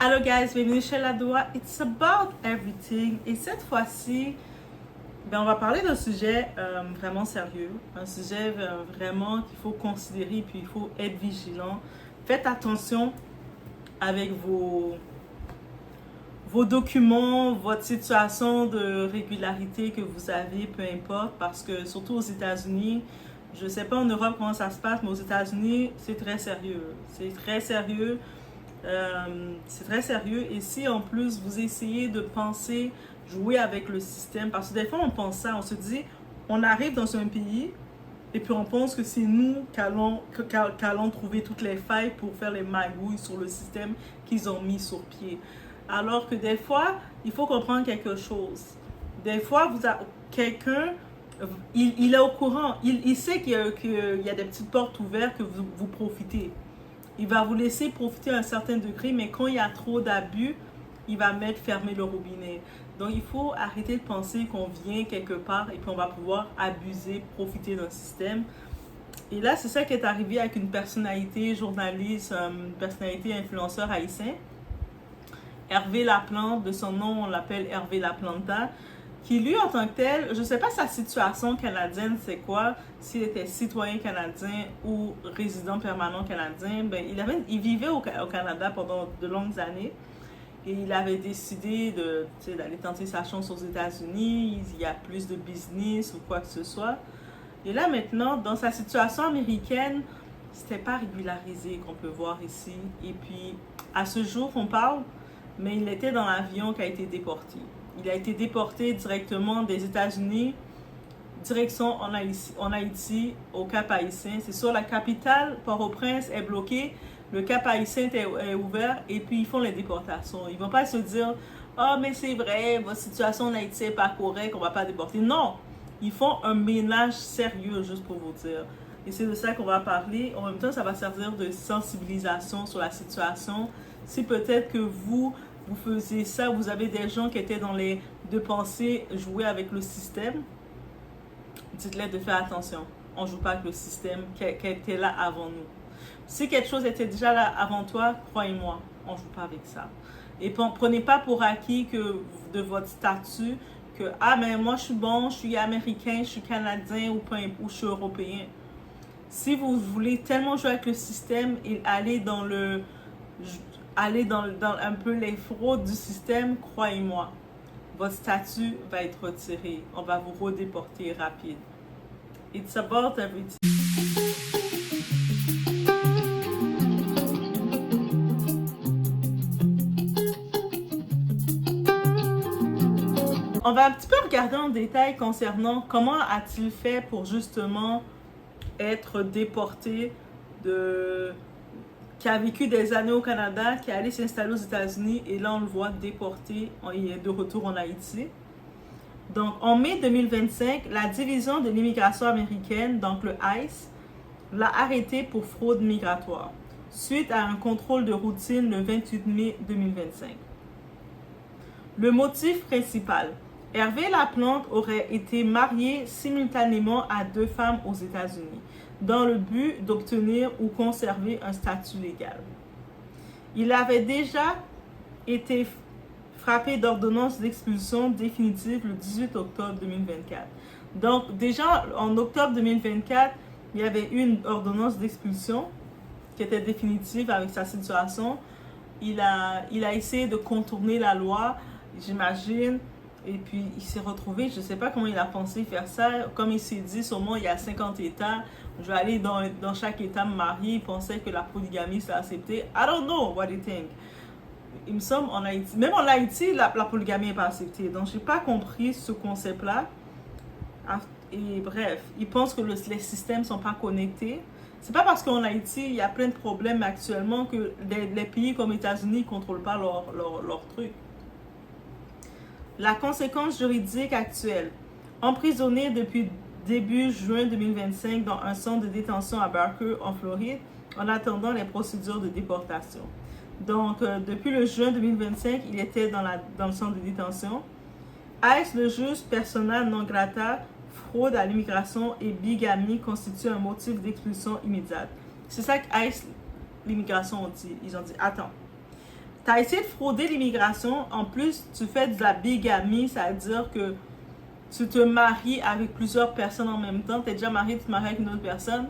Hello guys, bienvenue chez Ladoua. It's about everything. Et cette fois-ci, on va parler d'un sujet vraiment sérieux, un sujet vraiment qu'il faut considérer puis il faut être vigilant. Faites attention avec vos documents, votre situation de régularité que vous avez, peu importe, parce que surtout aux États-Unis, je ne sais pas en Europe comment ça se passe, mais aux États-Unis, c'est très sérieux. C'est très sérieux. C'est très sérieux. Et si en plus vous essayez de penser, jouer avec le système, parce que des fois on pense ça, on se dit, on arrive dans un pays et puis on pense que c'est nous qu'allons trouver toutes les failles pour faire les magouilles sur le système qu'ils ont mis sur pied. Alors que des fois, il faut comprendre quelque chose. Des fois, quelqu'un, il est au courant, il sait qu'il y a des petites portes ouvertes que vous profitez. Il va vous laisser profiter à un certain degré, mais quand il y a trop d'abus, il va fermer le robinet. Donc, il faut arrêter de penser qu'on vient quelque part et puis on va pouvoir abuser, profiter d'un système. Et là, c'est ça qui est arrivé avec une personnalité journaliste, une personnalité influenceur haïtien. Hervé Laplante, de son nom, on l'appelle Hervé Laplanta, qui lui, en tant que tel, je ne sais pas sa situation canadienne, c'est quoi, s'il était citoyen canadien ou résident permanent canadien, il vivait au Canada pendant de longues années et il avait décidé d'aller tenter sa chance aux États-Unis, il y a plus de business ou quoi que ce soit. Et là, maintenant, dans sa situation américaine, c'était pas régularisé qu'on peut voir ici. Et puis, à ce jour, on parle, mais il était dans l'avion qui a été déporté. Il a été déporté directement des États-Unis, direction en Haïti, au Cap-Haïtien. C'est sûr, la capitale, Port-au-Prince, est bloquée. Le Cap-Haïtien est ouvert et puis ils font les déportations. Ils ne vont pas se dire « Ah, mais c'est vrai, votre situation en Haïti n'est pas correcte, on ne va pas déporter. » Non, ils font un ménage sérieux, juste pour vous dire. Et c'est de ça qu'on va parler. En même temps, ça va servir de sensibilisation sur la situation. Si peut-être que vous faisiez ça, vous avez des gens qui étaient dans les deux pensées, jouer avec le système, dites-leur de faire attention. On ne joue pas avec le système qui était là avant nous. Si quelque chose était déjà là avant toi, croyez-moi, on ne joue pas avec ça. Et prenez pas pour acquis que de votre statut, que ah mais moi je suis bon, je suis américain, je suis canadien ou je suis européen. Si vous voulez tellement jouer avec le système et aller dans un peu les fraudes du système, croyez-moi, votre statut va être retiré. On va vous redéporter rapide. It's about everything. On va un petit peu regarder en détail concernant comment a-t-il fait pour justement être déporté qui a vécu des années au Canada, qui est allé s'installer aux États-Unis et là on le voit déporté, il est de retour en Haïti. Donc en mai 2025, la division de l'immigration américaine, donc le ICE, l'a arrêté pour fraude migratoire, suite à un contrôle de routine le 28 mai 2025. Le motif principal, Hervé Laplante aurait été marié simultanément à 2 femmes aux États-Unis, dans le but d'obtenir ou conserver un statut légal. Il avait déjà été frappé d'ordonnance d'expulsion définitive le 18 octobre 2024. Donc déjà en octobre 2024, il y avait une ordonnance d'expulsion qui était définitive avec sa situation. Il a essayé de contourner la loi, j'imagine, et puis il s'est retrouvé, je ne sais pas comment il a pensé faire ça, comme il s'est dit, sûrement il y a 50 États, je vais aller dans chaque État me marier, il pensait que la polygamie c'est accepté. I don't know what you think. Il me semble en Haïti, même en Haïti, la polygamie n'est pas acceptée, donc je n'ai pas compris ce concept-là. Et bref, il pense que les systèmes ne sont pas connectés. C'est pas parce qu'en Haïti, il y a plein de problèmes actuellement que les pays comme les États-Unis ne contrôlent pas leur truc. La conséquence juridique actuelle. Emprisonné depuis début juin 2025 dans un centre de détention à Barker, en Floride, en attendant les procédures de déportation. Donc, depuis le juin 2025, il était dans le centre de détention. ICE le juge persona non grata, fraude à l'immigration et bigamie constituent un motif d'expulsion immédiate. C'est ça que ICE, l'immigration, ont dit. Ils ont dit, attends, tu as essayé de frauder l'immigration. En plus, tu fais de la bigamie, c'est-à-dire que tu te maries avec plusieurs personnes en même temps. Tu es déjà marié, tu te maries avec une autre personne.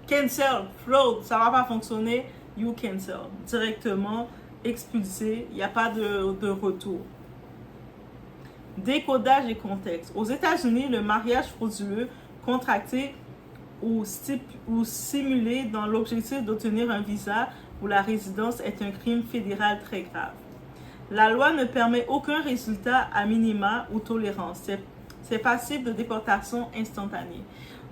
Cancel, fraud, ça va pas fonctionner. You cancel. Directement, expulsé. Il n'y a pas de retour. Décodage et contexte. Aux États-Unis, le mariage frauduleux contracté ou simulé dans l'objectif d'obtenir un visa ou la résidence est un crime fédéral très grave. La loi ne permet aucun résultat à minima ou tolérance. C'est passible de déportation instantanée.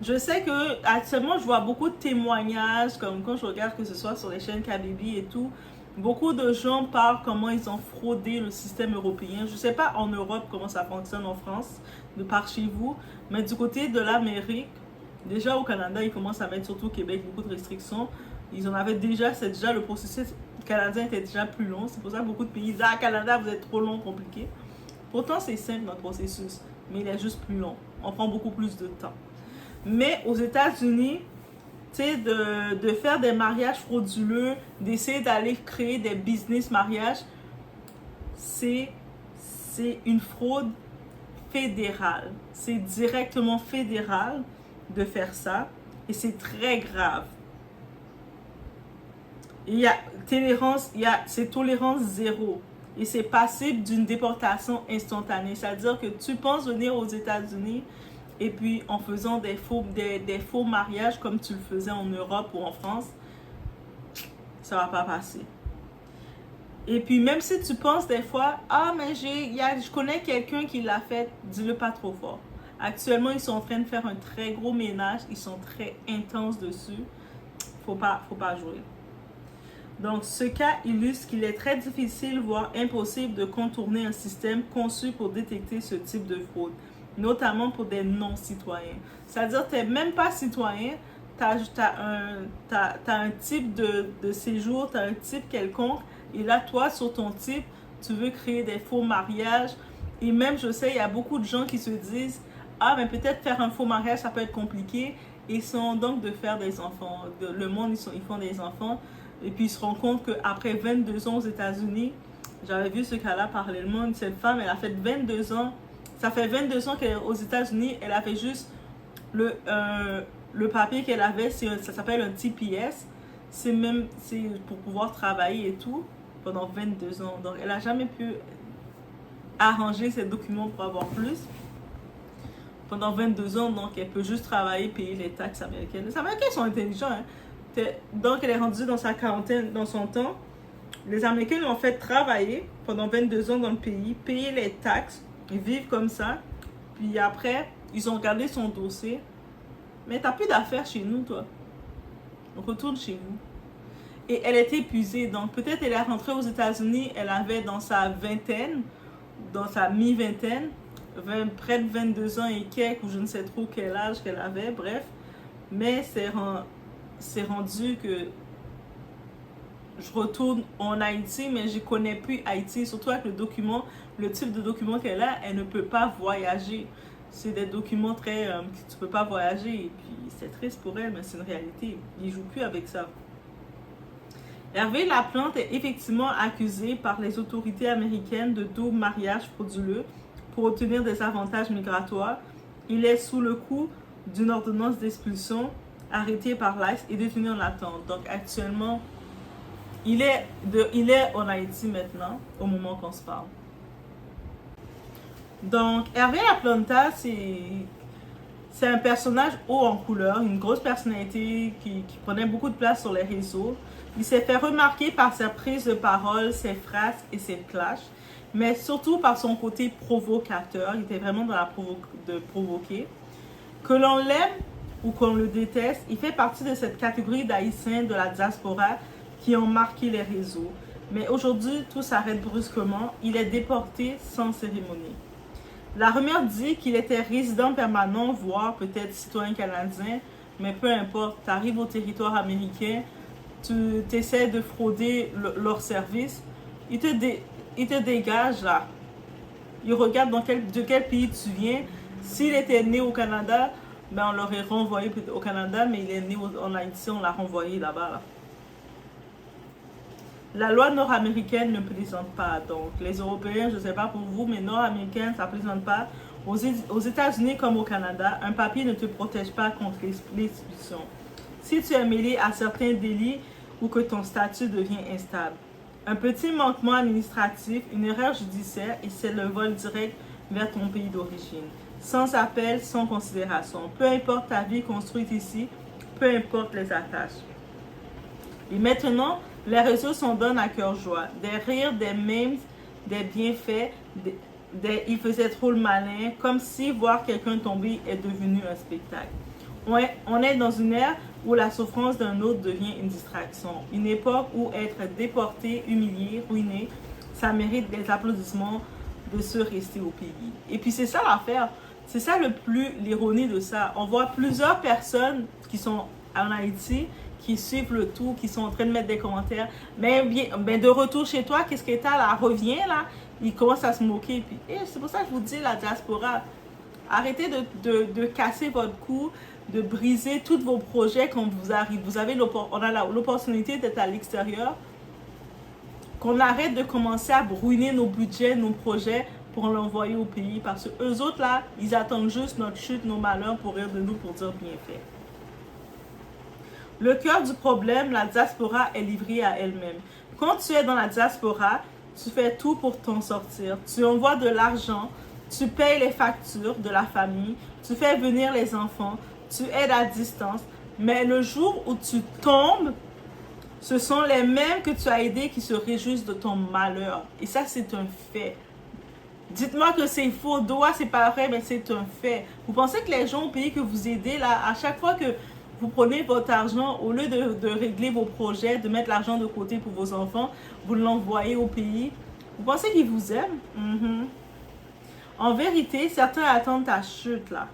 Je sais que actuellement, je vois beaucoup de témoignages, comme quand je regarde que ce soit sur les chaînes Kabibi et tout, beaucoup de gens parlent comment ils ont fraudé le système européen. Je ne sais pas en Europe comment ça fonctionne en France, de par chez vous, mais du côté de l'Amérique, déjà au Canada, ils commencent à mettre, surtout au Québec, beaucoup de restrictions. Ils en avaient déjà, c'est déjà le processus canadien était déjà plus long. C'est pour ça que beaucoup de pays disent « Ah, Canada, vous êtes trop long, compliqué. » Pourtant, c'est simple notre processus, mais il est juste plus long. On prend beaucoup plus de temps. Mais aux États-Unis, tu sais, de faire des mariages frauduleux, d'essayer d'aller créer des business mariages, c'est une fraude fédérale. C'est directement fédéral de faire ça et c'est très grave. Il y a c'est tolérance zéro et c'est passible d'une déportation instantanée. C'est-à-dire que tu penses venir aux États-Unis et puis en faisant des faux mariages comme tu le faisais en Europe ou en France, ça va pas passer. Et puis même si tu penses des fois, ah mais je connais quelqu'un qui l'a fait, dis-le pas trop fort. Actuellement, ils sont en train de faire un très gros ménage, ils sont très intenses dessus. Faut pas jouer. Donc, ce cas illustre qu'il est très difficile, voire impossible de contourner un système conçu pour détecter ce type de fraude, notamment pour des non-citoyens. C'est-à-dire que tu n'es même pas citoyen, tu as un type de séjour, tu as un type quelconque, et là, toi, sur ton type, tu veux créer des faux mariages. Et même, je sais, il y a beaucoup de gens qui se disent « Ah, mais peut-être faire un faux mariage, ça peut être compliqué. » Ils sont donc de faire des enfants. Le monde, ils font des enfants. Et puis, ils se rendent compte qu'après 22 ans aux États-Unis, j'avais vu ce cas-là parallèlement, cette femme, elle a fait 22 ans. Ça fait 22 ans qu'elle est aux États-Unis, elle a fait juste le papier qu'elle avait, ça s'appelle un TPS. C'est pour pouvoir travailler et tout pendant 22 ans. Donc, elle n'a jamais pu arranger ses documents pour avoir plus. Pendant 22 ans, donc, elle peut juste travailler, payer les taxes américaines. Les Américains sont intelligents, hein. Donc, elle est rendue dans sa quarantaine, dans son temps. Les Américains l'ont fait travailler pendant 22 ans dans le pays, payer les taxes, vivre comme ça. Puis après, ils ont regardé son dossier. Mais t'as plus d'affaires chez nous, toi. On retourne chez vous. Et elle était épuisée. Donc, peut-être elle est rentrée aux États-Unis, elle avait dans sa vingtaine, dans sa mi-vingtaine, près de 22 ans et quelques, ou je ne sais trop quel âge qu'elle avait, bref. Mais c'est rendu que je retourne en Haïti, mais je ne connais plus Haïti, surtout avec le type de document qu'elle a, elle ne peut pas voyager. C'est des documents très... tu ne peux pas voyager, et puis c'est triste pour elle, mais c'est une réalité. Il ne joue plus avec ça. Hervé Laplante est effectivement accusé par les autorités américaines de double mariage frauduleux pour obtenir des avantages migratoires. Il est sous le coup d'une ordonnance d'expulsion arrêté par l'ICE et détenu en attente. Donc actuellement, il est en Haïti maintenant, au moment qu'on se parle. Donc Hervé Laplanta, c'est un personnage haut en couleur, une grosse personnalité qui prenait beaucoup de place sur les réseaux. Il s'est fait remarquer par sa prise de parole, ses phrases et ses clashs, mais surtout par son côté provocateur. Il était vraiment dans de provoquer. Que l'on l'aime ou qu'on le déteste, il fait partie de cette catégorie d'Haïtiens de la diaspora qui ont marqué les réseaux. Mais aujourd'hui, tout s'arrête brusquement. Il est déporté sans cérémonie. La rumeur dit qu'il était résident permanent, voire peut-être citoyen canadien, mais peu importe, tu arrives au territoire américain, tu essaies de frauder leur service, ils te dégagent là. Ils regardent de quel pays tu viens. S'il était né au Canada, ben on l'aurait renvoyé au Canada, mais il est né en Haïti, on l'a renvoyé là-bas. Là. La loi nord-américaine ne plaisante pas. Donc, les Européens, je ne sais pas pour vous, mais nord-américaine, ça ne plaisante pas. Aux États-Unis comme au Canada, un papier ne te protège pas contre l'expulsion. Si tu es mêlé à certains délits ou que ton statut devient instable. Un petit manquement administratif, une erreur judiciaire et c'est le vol direct vers ton pays d'origine. Sans appel, sans considération. Peu importe ta vie construite ici, peu importe les attaches. Et maintenant, les réseaux sont donnés à cœur joie. Des rires, des memes, des bienfaits, il faisait trop le malin, comme si voir quelqu'un tomber est devenu un spectacle. On est dans une ère où la souffrance d'un autre devient une distraction. Une époque où être déporté, humilié, ruiné, ça mérite des applaudissements de ceux restés au pays. Et puis c'est ça l'affaire. C'est ça l'ironie de ça. On voit plusieurs personnes qui sont en Haïti, qui suivent le tout, qui sont en train de mettre des commentaires. Mais de retour chez toi, qu'est-ce que t'as là? Reviens là. Ils commencent à se moquer. Puis, c'est pour ça que je vous dis, la diaspora, arrêtez de casser votre cou, de briser tous vos projets quand vous arrivez. On a l'opportunité d'être à l'extérieur. Qu'on arrête de commencer à ruiner nos budgets, nos projets pour l'envoyer au pays. Parce que eux autres là, ils attendent juste notre chute, nos malheurs pour rire de nous, pour dire bien fait. Le cœur du problème, la diaspora est livrée à elle-même. Quand tu es dans la diaspora, tu fais tout pour t'en sortir. Tu envoies de l'argent, tu payes les factures de la famille, tu fais venir les enfants, tu aides à distance. Mais le jour où tu tombes, ce sont les mêmes que tu as aidés qui se réjouissent de ton malheur. Et ça, c'est un fait. Dites-moi que c'est faux, doigt, c'est pas vrai, mais c'est un fait. Vous pensez que les gens au pays que vous aidez, là, à chaque fois que vous prenez votre argent, au lieu de régler vos projets, de mettre l'argent de côté pour vos enfants, vous l'envoyez au pays. Vous pensez qu'ils vous aiment? En vérité, certains attendent ta chute là.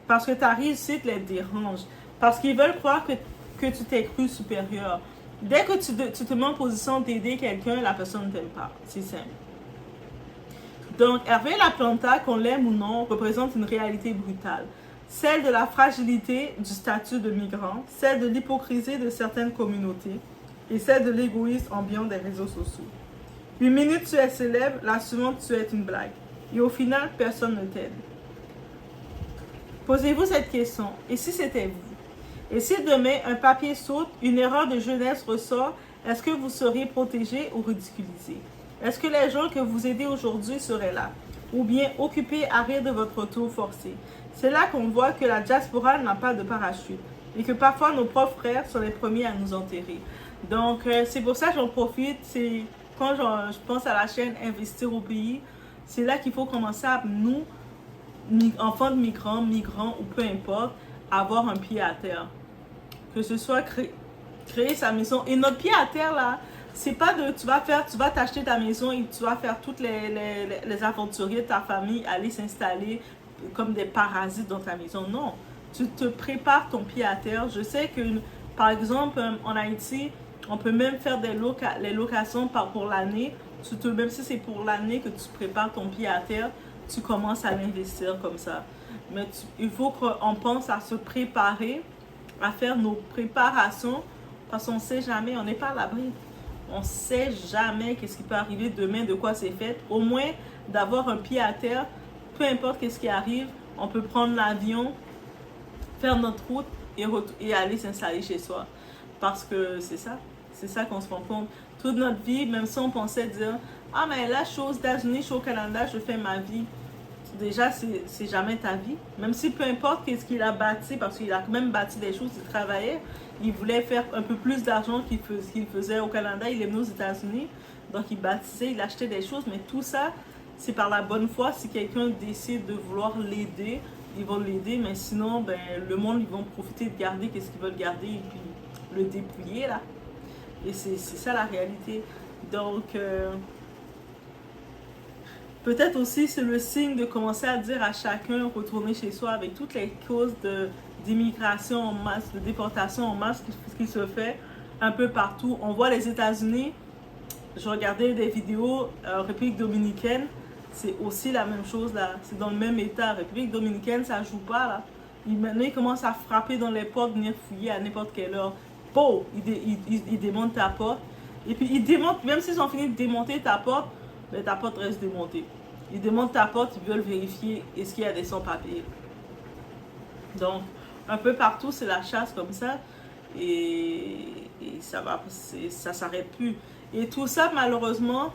Parce que ta réussite les dérange. Parce qu'ils veulent croire que tu t'es cru supérieur. Dès que tu te mets en position d'aider quelqu'un, la personne ne t'aime pas. C'est simple. Donc, Hervé Laplanta, qu'on l'aime ou non, représente une réalité brutale. Celle de la fragilité du statut de migrant, celle de l'hypocrisie de certaines communautés et celle de l'égoïsme ambiant des réseaux sociaux. Une minute tu es célèbre, la suivante tu es une blague. Et au final, personne ne t'aide. Posez-vous cette question. Et si c'était vous? Et si demain un papier saute, une erreur de jeunesse ressort, est-ce que vous seriez protégé ou ridiculisé? Est-ce que les gens que vous aidez aujourd'hui seraient là? Ou bien occupés à rire de votre retour forcé? C'est là qu'on voit que la diaspora n'a pas de parachute et que parfois nos propres frères sont les premiers à nous enterrer. Donc, c'est pour ça que j'en profite. C'est quand je pense à la chaîne Investir au pays, c'est là qu'il faut commencer à nous, enfants de migrants ou peu importe, avoir un pied à terre. Que ce soit créer sa maison. Et notre pied à terre là, c'est pas de tu vas t'acheter ta maison et tu vas faire toutes les aventuriers de ta famille aller s'installer comme des parasites dans ta maison. Non, tu te prépares ton pied à terre. Je sais que par exemple en Haïti, on peut même faire les locations pour l'année. Même si c'est pour l'année que tu prépares ton pied à terre, tu commences à l'investir comme ça. Mais il faut qu'on pense à se préparer, à faire nos préparations parce qu'on ne sait jamais, on n'est pas à l'abri. On ne sait jamais qu'est-ce qui peut arriver demain, de quoi c'est fait. Au moins, d'avoir un pied à terre, peu importe qu'est-ce qui arrive, on peut prendre l'avion, faire notre route et aller s'installer chez soi. Parce que c'est ça qu'on se rend compte. Toute notre vie, même si on pensait dire « Ah, mais là, je suis aux États-Unis, je suis au Canada, je fais ma vie. » Déjà, c'est jamais ta vie. Même si peu importe qu'est-ce qu'il a bâti, parce qu'il a quand même bâti des choses, il travaillait, il voulait faire un peu plus d'argent qu'il faisait au Canada, il est venu aux États-Unis, donc il bâtissait, il achetait des choses, mais tout ça, c'est par la bonne foi. Si quelqu'un décide de vouloir l'aider, ils vont l'aider, mais sinon, ben, le monde, ils vont profiter de garder qu'est-ce qu'ils veulent garder et puis le dépouiller, là. Et c'est ça la réalité. Donc, peut-être aussi c'est le signe de commencer à dire à chacun retourner chez soi avec toutes les causes d'immigration en masse, de déportation en masse qui se fait un peu partout. On voit les États-Unis, je regardais des vidéos, République dominicaine, c'est aussi la même chose là, c'est dans le même état. République dominicaine, ça joue pas là. Maintenant, ils commencent à frapper dans les portes, venir fouiller à n'importe quelle heure. Bon, ils démontent ta porte. Et puis ils démontent, même s'ils ont fini de démonter ta porte, mais ta porte reste démontée. Ils démontent ta porte, ils veulent vérifier est-ce qu'il y a des sans-papiers. Donc, un peu partout, c'est la chasse comme ça. Et ça s'arrête plus. Et tout ça, malheureusement,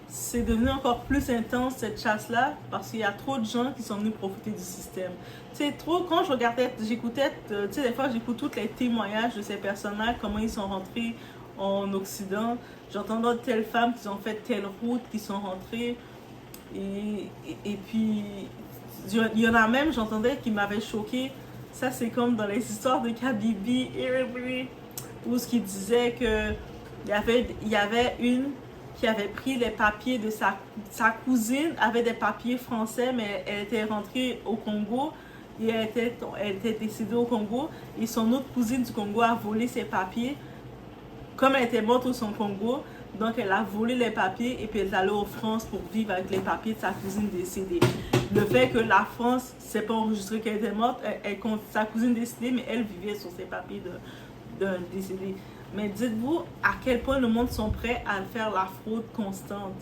c'est devenu encore plus intense cette chasse-là parce qu'il y a trop de gens qui sont venus profiter du système. C'est trop, quand je regardais, j'écoutais, tu sais, des fois j'écoute tous les témoignages de ces personnes-là, comment ils sont rentrés en Occident. J'entends telles femmes qui ont fait telle route, qui sont rentrées. Et puis, il y en a même, j'entendais, qui m'avaient choqué. Ça, c'est comme dans les histoires de Kabibi, où ce qui disait que il y avait une qui avait pris les papiers de sa cousine, avait des papiers français, mais elle était rentrée au Congo et elle était décédée au Congo. Et son autre cousine du Congo a volé ses papiers. Comme elle était morte au son Congo, donc elle a volé les papiers et puis elle est allée en France pour vivre avec les papiers de sa cousine décédée. Le fait que la France ne s'est pas enregistré qu'elle était morte, elle compte sa cousine décédée, mais elle vivait sur ses papiers d'un décédé. Mais dites-vous à quel point le monde sont prêts à faire la fraude constante.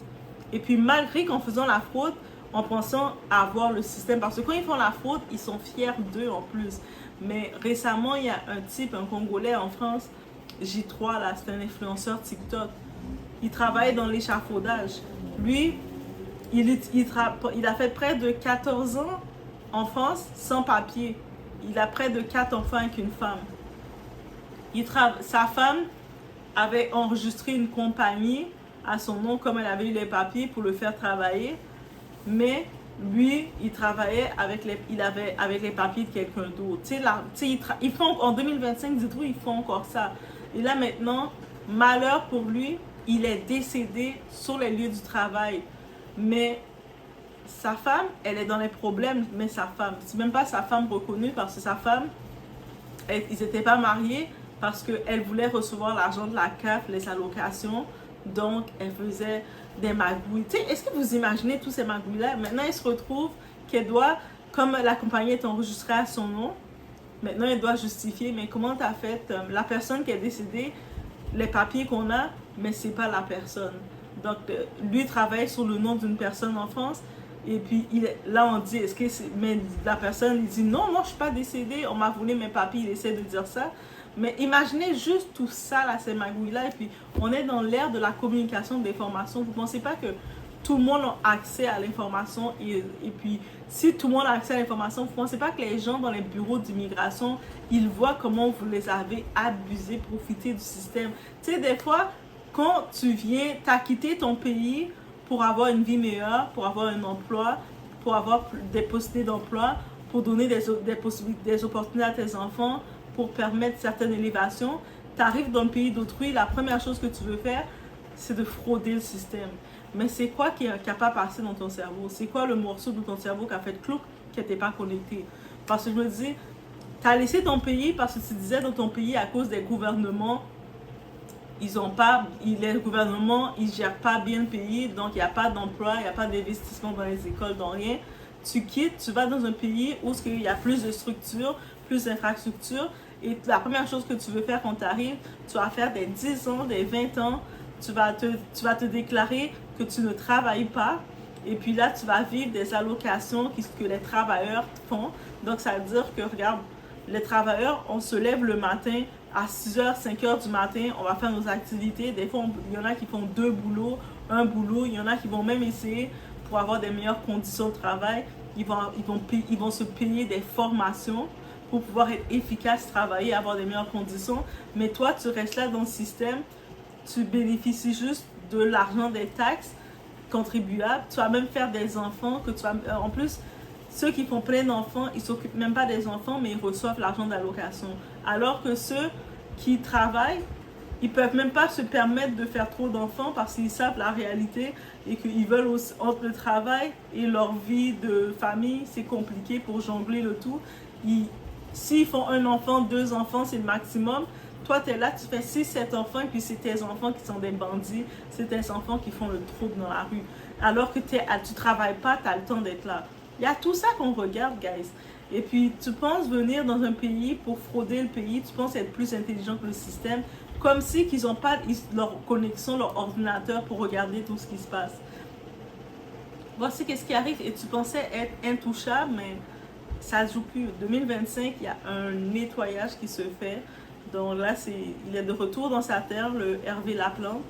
Et puis malgré qu'en faisant la fraude, en pensant avoir le système, parce que quand ils font la fraude, ils sont fiers d'eux en plus. Mais récemment, il y a un type, un Congolais en France, J3, là, c'est un influenceur TikTok. Il travaille dans l'échafaudage. Lui, il a fait près de 14 ans en France sans papier. Il a près de 4 enfants avec une femme. Sa femme avait enregistré une compagnie à son nom comme elle avait eu les papiers pour le faire travailler. Mais lui, il travaillait avec les papiers de quelqu'un d'autre. Tu sais, ils font, en 2025, dites-vous, ils font encore ça. Et là maintenant, malheur pour lui, il est décédé sur les lieux du travail. Mais sa femme, elle est dans les problèmes, mais sa femme, c'est même pas sa femme reconnue parce que sa femme, ils n'étaient pas mariés parce qu'elle voulait recevoir l'argent de la CAF, les allocations. Donc, elle faisait des magouilles. Tu sais, est-ce que vous imaginez tous ces magouilles-là? Maintenant, elle se retrouve qu'elle doit, comme la compagnie est enregistrée à son nom, maintenant, elle doit justifier, mais comment tu as fait la personne qui est décédée, les papiers qu'on a, mais c'est pas la personne. Donc, lui travaille sur le nom d'une personne en France. Et puis, là, on dit, est-ce que c'est... Mais la personne, il dit, non, moi, je suis pas décédée, on m'a volé mes papiers, il essaie de dire ça. Mais imaginez juste tout ça, là, ces magouilles-là. Et puis, on est dans l'ère de la communication, de l'information. Vous ne pensez pas que tout le monde a accès à l'information? Et puis, si tout le monde a accès à l'information, vous ne pensez pas que les gens dans les bureaux d'immigration, ils voient comment vous les avez abusés, profité du système? Tu sais, des fois, quand tu viens, tu as quitté ton pays pour avoir une vie meilleure, pour avoir un emploi, pour avoir des possibilités d'emploi, pour donner des opportunités à tes enfants, pour permettre certaines élévations. Tu arrives dans le pays d'autrui, la première chose que tu veux faire, c'est de frauder le système. Mais c'est quoi qui n'a pas passé dans ton cerveau? C'est quoi le morceau de ton cerveau qui a fait clouc, qui n'était pas connecté? Parce que je me dis, tu as laissé ton pays parce que tu disais dans ton pays, à cause des gouvernements, les gouvernements, ils gèrent pas bien le pays, donc il n'y a pas d'emploi, il n'y a pas d'investissement dans les écoles, dans rien. Tu quittes, tu vas dans un pays où il y a plus de structures, plus d'infrastructures, et la première chose que tu veux faire quand tu arrives, tu vas faire des 10 ans, des 20 ans, tu vas te déclarer que tu ne travailles pas, et puis là, tu vas vivre des allocations que les travailleurs font. Donc, ça veut dire que, regarde, les travailleurs, on se lève le matin à 6h, 5h du matin, on va faire nos activités. Des fois, il y en a qui font 2 boulots, un boulot. Il y en a qui vont même essayer pour avoir des meilleures conditions de travail. Ils vont se payer des formations pour pouvoir être efficace, travailler, avoir des meilleures conditions. Mais toi, tu restes là dans le système, tu bénéficies juste de l'argent des taxes contribuables. Tu vas même faire des enfants que tu vas... En plus, ceux qui font plein d'enfants, ils ne s'occupent même pas des enfants, mais ils reçoivent l'argent d'allocation. Alors que ceux qui travaillent, ils ne peuvent même pas se permettre de faire trop d'enfants parce qu'ils savent la réalité et qu'ils veulent aussi, entre le travail et leur vie de famille, c'est compliqué pour jongler le tout. S'ils font un enfant, 2 enfants, c'est le maximum. Toi, tu es là, tu fais 6, 7 enfants et puis c'est tes enfants qui sont des bandits, c'est tes enfants qui font le trouble dans la rue. Alors que tu ne travailles pas, tu as le temps d'être là. Il y a tout ça qu'on regarde, guys. Et puis, tu penses venir dans un pays pour frauder le pays, tu penses être plus intelligent que le système. comme si qu'ils n'ont pas leur connexion, leur ordinateur pour regarder tout ce qui se passe. Voici qu'est-ce qui arrive et tu pensais être intouchable, mais ça ne joue plus. 2025, il y a un nettoyage qui se fait. Donc là, il est de retour dans sa terre, le Hervé Laplante.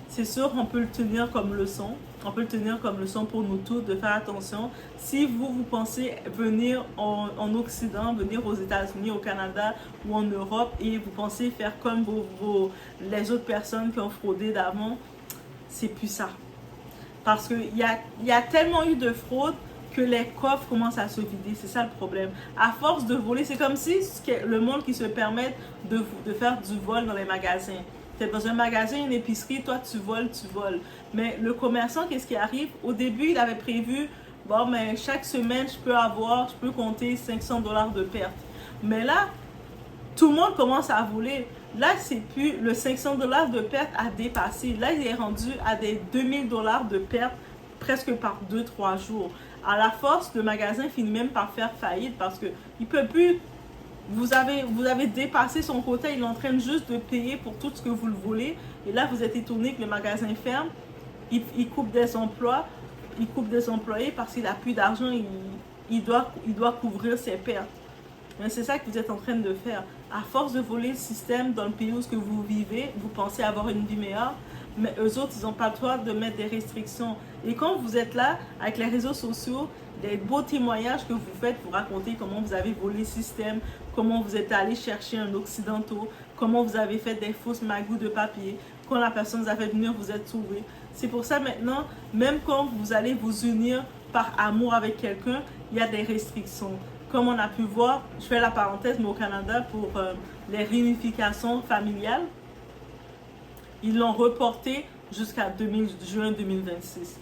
C'est sûr, on peut le tenir comme leçon. On peut le tenir comme leçon pour nous tous de faire attention. Si vous pensez venir en Occident, venir aux États-Unis, au Canada ou en Europe et vous pensez faire comme les autres personnes qui ont fraudé d'avant, c'est plus ça. Parce qu'il y a tellement eu de fraude que les coffres commencent à se vider. C'est ça le problème. À force de voler, c'est comme si le monde qui se permet de faire du vol dans les magasins. Tu es dans un magasin, une épicerie, toi tu voles. Mais le commerçant, qu'est-ce qui arrive? Au début, il avait prévu, bon, mais chaque semaine, je peux compter 500 $ de perte. Mais là, tout le monde commence à voler. Là, c'est plus le 500 $ de perte à dépasser. Là, il est rendu à des 2000 $ de perte presque par 2-3 jours. À la force, le magasin finit même par faire faillite parce que il peut plus. Vous avez dépassé son quota, il est en train juste de payer pour tout ce que vous le volez. Et là, vous êtes étonné que le magasin ferme. Il coupe des emplois, il coupe des employés parce qu'il n'a plus d'argent. Il doit couvrir ses pertes. Mais c'est ça que vous êtes en train de faire. À force de voler le système dans le pays où vous vivez, vous pensez avoir une vie meilleure, mais eux autres, ils n'ont pas le droit de mettre des restrictions. Et quand vous êtes là, avec les réseaux sociaux, des beaux témoignages que vous faites pour raconter comment vous avez volé le système, comment vous êtes allé chercher un occidentaux, comment vous avez fait des fausses magouilles de papier, quand la personne vous a fait venir, vous êtes sauvé. C'est pour ça maintenant, même quand vous allez vous unir par amour avec quelqu'un, il y a des restrictions. Comme on a pu voir, je fais la parenthèse, mais au Canada, pour les réunifications familiales, ils l'ont reporté jusqu'à juin 2026.